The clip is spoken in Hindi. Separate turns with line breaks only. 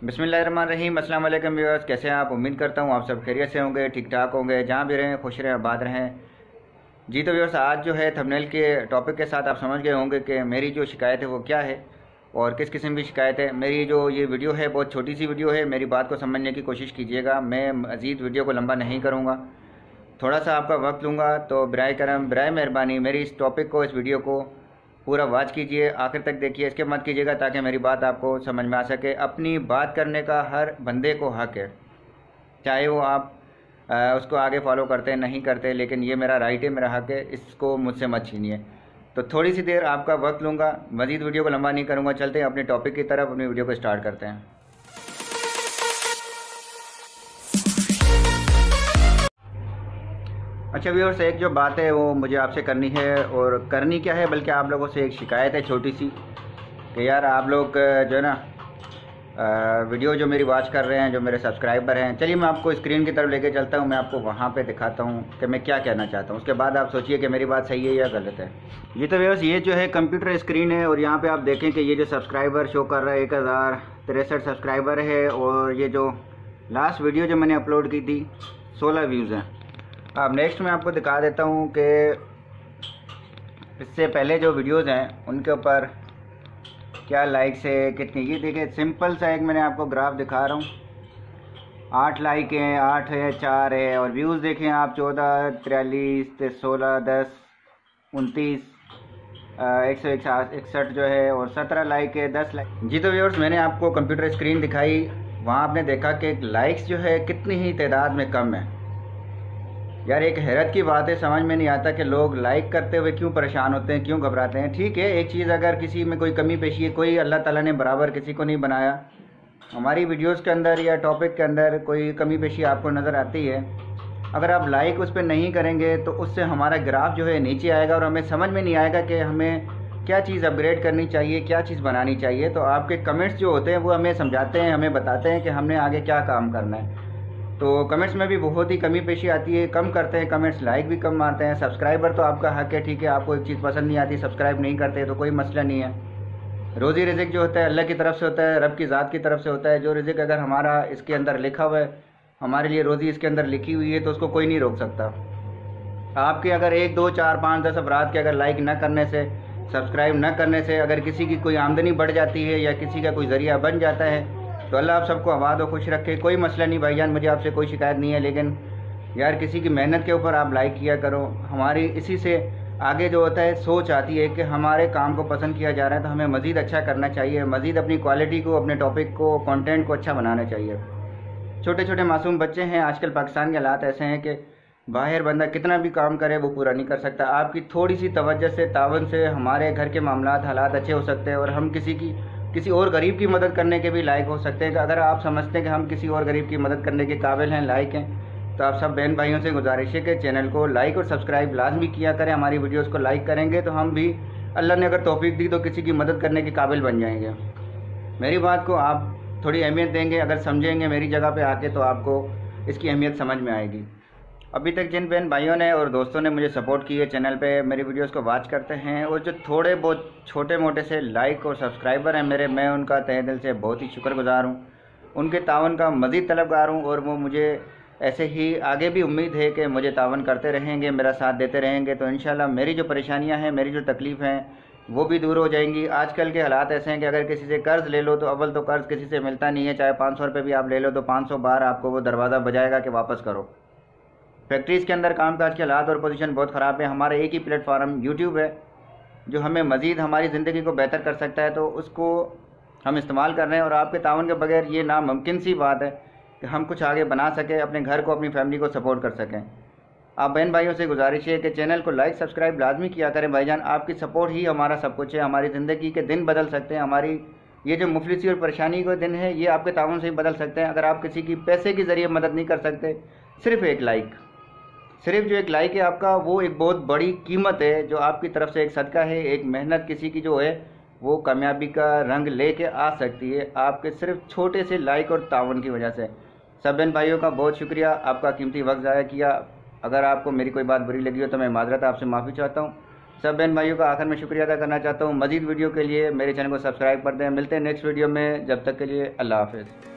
बिस्मिल्लाहिर्रहमानिर्रहीम। अस्सलाम वालेकुम व्यूअर्स, कैसे हैं आप? उम्मीद करता हूँ आप सब खैरियत से होंगे, ठीक ठाक होंगे, जहाँ भी रहें खुश रहें, आबाद रहें। जी तो व्यूअर्स, आज जो है थंबनेल के टॉपिक के साथ आप समझ गए होंगे कि मेरी जो शिकायत है वो क्या है और किस किस्म की शिकायत है। मेरी जो ये वीडियो है बहुत छोटी सी वीडियो है, मेरी बात को समझने की कोशिश कीजिएगा। मैं मज़ीद वीडियो को लंबा नहीं करूँगा, थोड़ा सा आपका वक्त लूँगा, तो बराए करम बराए मेहरबानी मेरी इस टॉपिक को, इस वीडियो को पूरा वॉच कीजिए, आखिर तक देखिए, इसके मत कीजिएगा ताकि मेरी बात आपको समझ में आ सके। अपनी बात करने का हर बंदे को हक है, चाहे वो आप उसको आगे फॉलो करते हैं नहीं करते, लेकिन ये मेरा राइट है, मेरा हक है, इसको मुझसे मत छीनिए। तो थोड़ी सी देर आपका वक्त लूँगा, मज़ीद वीडियो को लंबा नहीं करूँगा। चलते हैं अपने टॉपिक की तरफ, अपनी वीडियो को स्टार्ट करते हैं। अच्छा व्यूअर्स, एक जो बात है वो मुझे आपसे करनी है, और करनी क्या है बल्कि आप लोगों से एक शिकायत है छोटी सी कि यार आप लोग जो है ना वीडियो जो मेरी वॉच कर रहे हैं, जो मेरे सब्सक्राइबर हैं, चलिए मैं आपको स्क्रीन की तरफ लेके चलता हूँ, मैं आपको वहाँ पे दिखाता हूँ कि मैं क्या कहना चाहता हूँ। उसके बाद आप सोचिए कि मेरी बात सही है या गलत है। ये तो व्यूअर्स, ये जो है कंप्यूटर स्क्रीन है, और यहाँ पे आप देखें कि ये जो सब्सक्राइबर शो कर रहा है 1063 सब्सक्राइबर है, और ये जो लास्ट वीडियो जो मैंने अपलोड की थी 16 व्यूज़ हैं। अब नेक्स्ट मैं आपको दिखा देता हूँ कि इससे पहले जो वीडियोस हैं उनके ऊपर क्या लाइक्स है, कितनी। ये देखिए सिंपल सा एक मैंने आपको ग्राफ दिखा रहा हूँ, 8 लाइक हैं, 8 है, 4 है, और व्यूज़ देखें आप 14, 43, 16, 10, 29, 161 जो है, और 17 लाइक है, 10 लाइक। जी तो व्यूअर्स, मैंने आपको कंप्यूटर स्क्रीन दिखाई, वहाँ आपने देखा कि लाइक्स जो है कितनी ही तादाद में कम है। यार एक हैरत की बात है, समझ में नहीं आता कि लोग लाइक करते हुए क्यों परेशान होते हैं, क्यों घबराते हैं। ठीक है, एक चीज़, अगर किसी में कोई कमी पेशी है, कोई अल्लाह ताला ने बराबर किसी को नहीं बनाया, हमारी वीडियोस के अंदर या टॉपिक के अंदर कोई कमी पेशी आपको नज़र आती है, अगर आप लाइक उस पर नहीं करेंगे तो उससे हमारा ग्राफ जो है नीचे आएगा, और हमें समझ में नहीं आएगा कि हमें क्या चीज़ अपग्रेड करनी चाहिए, क्या चीज़ बनानी चाहिए। तो आपके कमेंट्स जो होते हैं वो हमें समझाते हैं, हमें बताते हैं कि हमने आगे क्या काम करना है। तो कमेंट्स में भी बहुत ही कमी पेशी आती है, कम करते हैं कमेंट्स, लाइक भी कम मारते हैं। सब्सक्राइबर तो आपका हक है, ठीक है, आपको एक चीज़ पसंद नहीं आती, सब्सक्राइब नहीं करते तो कोई मसला नहीं है। रोज़ी रिज़्क जो होता है अल्लाह की तरफ से होता है, रब की ज़ात की तरफ से होता है। जो रिज़्क अगर हमारा इसके अंदर लिखा हुआ है, हमारे लिए रोज़ी इसके अंदर लिखी हुई है, तो उसको कोई नहीं रोक सकता। आपके अगर 1, 2, 4, 5, 10 अफराद के अगर लाइक न करने से, सब्सक्राइब न करने से अगर किसी की कोई आमदनी बढ़ जाती है या किसी का कोई ज़रिया बन जाता है, तो अल्लाह आप सबको आबाद और खुश रखे, कोई मसला नहीं भाईजान, मुझे आपसे कोई शिकायत नहीं है। लेकिन यार किसी की मेहनत के ऊपर आप लाइक किया करो। हमारी इसी से आगे जो होता है सोच आती है कि हमारे काम को पसंद किया जा रहा है, तो हमें मज़ीद अच्छा करना चाहिए, मज़ीद अपनी क्वालिटी को, अपने टॉपिक को, कंटेंट को अच्छा बनाना चाहिए। छोटे छोटे मासूम बच्चे हैं, आजकल पाकिस्तान के हालात ऐसे हैं कि बाहर बंदा कितना भी काम करे वो पूरा नहीं कर सकता। आपकी थोड़ी सी तवज्जो से, तावन से हमारे घर के मामलात, हालात अच्छे हो सकते हैं, और हम किसी और गरीब की मदद करने के भी लायक हो सकते हैं। अगर आप समझते हैं कि हम किसी और गरीब की मदद करने के काबिल हैं, लायक हैं, तो आप सब बहन भाइयों से गुजारिश है कि चैनल को लाइक और सब्सक्राइब लाजमी किया करें। हमारी वीडियोस को लाइक करेंगे तो हम भी, अल्लाह ने अगर तौफीक दी, तो किसी की मदद करने के काबिल बन जाएंगे। मेरी बात को आप थोड़ी अहमियत देंगे, अगर समझेंगे मेरी जगह पर आके, तो आपको इसकी अहमियत समझ में आएगी। अभी तक जिन बहन भाइयों ने और दोस्तों ने मुझे सपोर्ट की है, चैनल पे मेरी वीडियोस को वॉच करते हैं, और जो थोड़े बहुत छोटे मोटे से लाइक और सब्सक्राइबर हैं मेरे, मैं उनका तहे दिल से बहुत ही शुक्रगुजार हूँ, उनके तावन का मज़ीद तलबगार हूँ, और वो मुझे ऐसे ही आगे भी उम्मीद है कि मुझे तावन करते रहेंगे, मेरा साथ देते रहेंगे। तो इंशाल्लाह मेरी जो परेशानियाँ हैं, मेरी जो तकलीफ़ हैं, वो भी दूर हो जाएंगी। आजकल के हालात ऐसे हैं कि अगर किसी से कर्ज़ ले लो तो अव्वल तो कर्ज़ किसी से मिलता नहीं है, चाहे 500 रुपये भी आप ले लो तो 500 बार आपको वो दरवाज़ा बजाएगा कि वापस करो। फैक्ट्रीज़ के अंदर कामकाज के हालात और पोजीशन बहुत ख़राब है। हमारा एक ही प्लेटफार्म यूट्यूब है जो हमें मज़ीद हमारी ज़िंदगी को बेहतर कर सकता है, तो उसको हम इस्तेमाल कर रहे हैं, और आपके तावन के बगैर ये नामुमकिन सी बात है कि हम कुछ आगे बना सकें, अपने घर को, अपनी फैमिली को सपोर्ट कर सकें। आप बहन भाइयों से गुजारिश है कि चैनल को लाइक सब्सक्राइब लाजमी किया करें भाईजान। आपकी सपोर्ट ही हमारा सब कुछ है, हमारी ज़िंदगी के दिन बदल सकते हैं। हमारी ये जो मुफलिसी और परेशानी के दिन है, ये आपके तावन से ही बदल सकते हैं। अगर आप किसी की पैसे के ज़रिए मदद नहीं कर सकते, सिर्फ जो एक लाइक है आपका, वो एक बहुत बड़ी कीमत है, जो आपकी तरफ से एक सदका है, एक मेहनत किसी की जो है वो कामयाबी का रंग लेके आ सकती है, आपके सिर्फ छोटे से लाइक और तावन की वजह से। सब बहन भाइयों का बहुत शुक्रिया, आपका कीमती वक्त ज़ाया किया। अगर आपको मेरी कोई बात बुरी लगी हो तो मैं माजरत आपसे माफ़ी चाहता हूँ। सब बहन भाइयों का आखिर में शुक्रिया अदा करना चाहता हूँ। मज़ीद वीडियो के लिए मेरे चैनल को सब्सक्राइब कर दें। मिलते हैं नेक्स्ट वीडियो में, जब तक के लिए अल्लाह हाफ़िज़।